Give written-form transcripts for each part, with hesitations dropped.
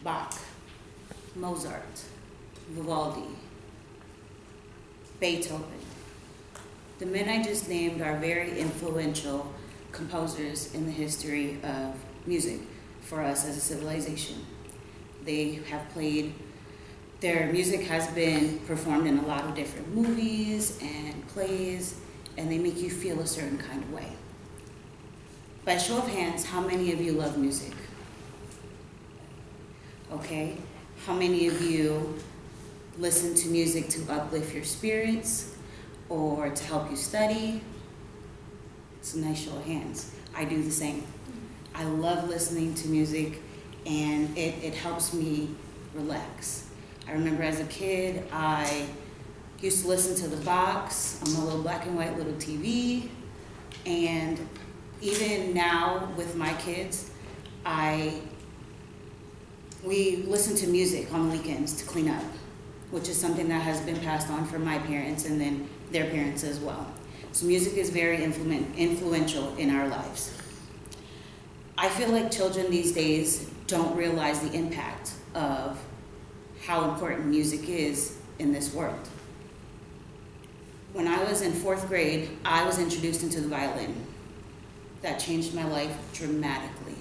Bach, Mozart, Vivaldi, Beethoven. The men I just named are very influential composers in the history of music for us as a civilization. They have played, their music has been performed in a lot of different movies and plays, and they make you feel a certain kind of way. By show of hands, how many of you love music? Okay, how many of you listen to music to uplift your spirits or to help you study? It's a nice show of hands. I do the same. I love listening to music, and it helps me relax. I remember as a kid, I used to listen to the box on my little black and white little TV, and even now with my kids, we listen to music on the weekends to clean up, which is something that has been passed on from my parents and then their parents as well. So music is very influential in our lives. I feel like children these days don't realize the impact of how important music is in this world. When I was in 4th grade, I was introduced into the violin. That changed my life dramatically.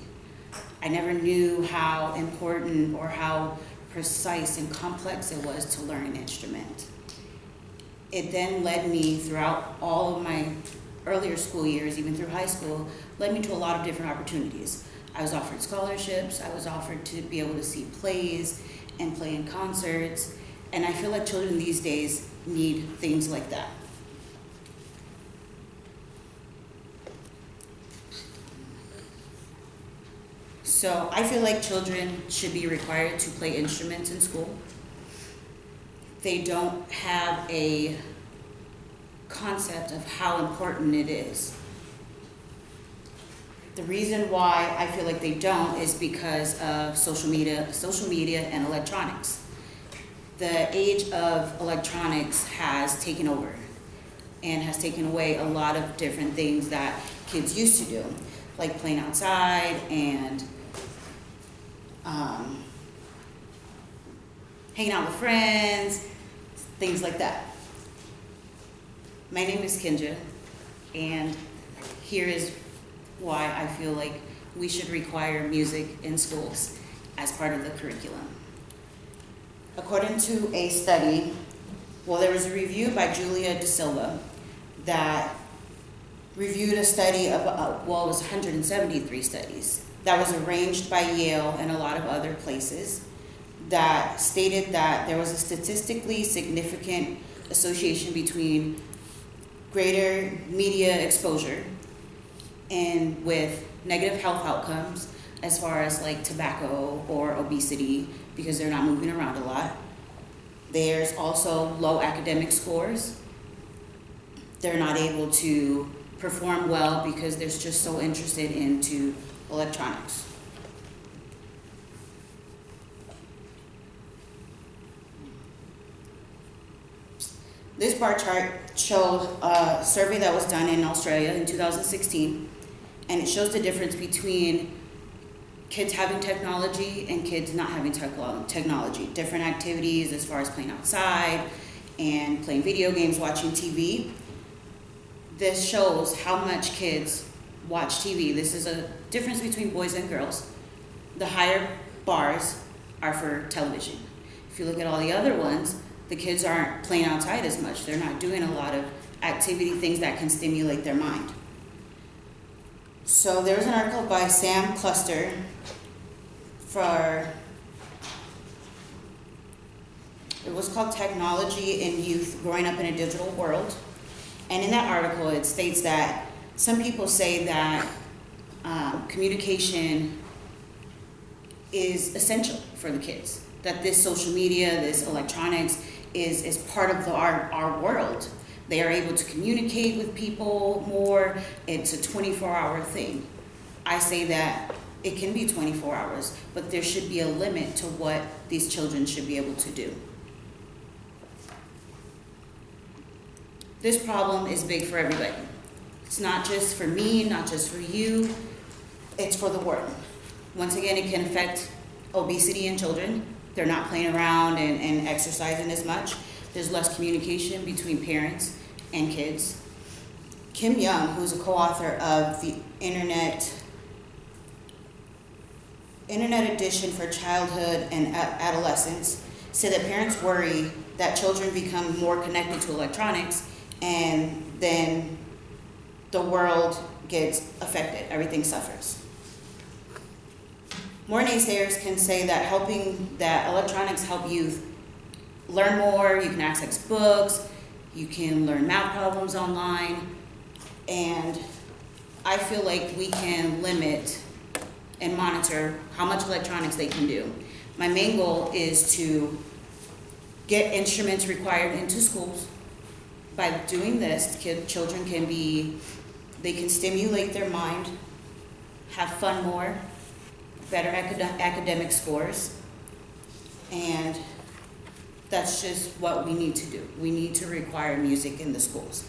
I never knew how important or how precise and complex it was to learn an instrument. It then led me throughout all of my earlier school years, even through high school, led me to a lot of different opportunities. I was offered scholarships, I was offered to be able to see plays and play in concerts, and I feel like children these days need things like that. So I feel like children should be required to play instruments in school. They don't have a concept of how important it is. The reason why I feel like they don't is because of social media and electronics. The age of electronics has taken over and has taken away a lot of different things that kids used to do, like playing outside and hanging out with friends, things like that. My name is Kinja, and here is why I feel like we should require music in schools as part of the curriculum. According to a study, there was a review by Julia De Silva that reviewed a study of, it was 173 studies that was arranged by Yale and a lot of other places that stated that there was a statistically significant association between greater media exposure and with negative health outcomes as far as like tobacco or obesity, because they're not moving around a lot. There's also low academic scores. They're not able to perform well because they're just so interested into electronics. This bar chart showed a survey that was done in Australia in 2016, and it shows the difference between kids having technology and kids not having technology. Different activities as far as playing outside and playing video games, watching TV. This shows how much kids watch TV. This is a difference between boys and girls. The higher bars are for television. If you look at all the other ones, the kids aren't playing outside as much. They're not doing a lot of activity, things that can stimulate their mind. So there was an article by Sam Cluster it was called Technology in Youth Growing Up in a Digital World. And in that article, it states that some people say that communication is essential for the kids, that this social media, this electronics is part of our world. They are able to communicate with people more. It's a 24-hour thing. I say that it can be 24 hours, but there should be a limit to what these children should be able to do. This problem is big for everybody. It's not just for me, not just for you, it's for the world. Once again, it can affect obesity in children. They're not playing around and exercising as much. There's less communication between parents and kids. Kim Young, who's a co-author of the Internet Edition for Childhood and Adolescence, said that parents worry that children become more connected to electronics and then the world gets affected, everything suffers. More naysayers can say that electronics help youth learn more, you can access books, you can learn math problems online, and I feel like we can limit and monitor how much electronics they can do. My main goal is to get instruments required into schools. By doing this, children can stimulate their mind, have fun more, better academic scores, and that's just what we need to do. We need to require music in the schools.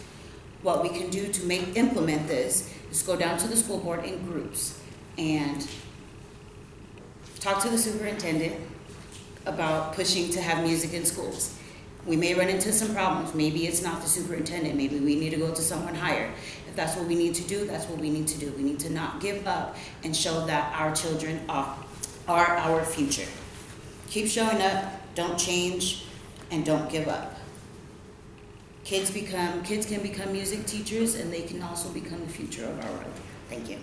What we can do to implement this is go down to the school board in groups and talk to the superintendent about pushing to have music in schools. We may run into some problems. Maybe it's not the superintendent. Maybe we need to go to someone higher. If that's what we need to do, that's what we need to do. We need to not give up and show that our children are our future. Keep showing up, don't change, and don't give up. Kids can become music teachers, and they can also become the future of our world. Thank you.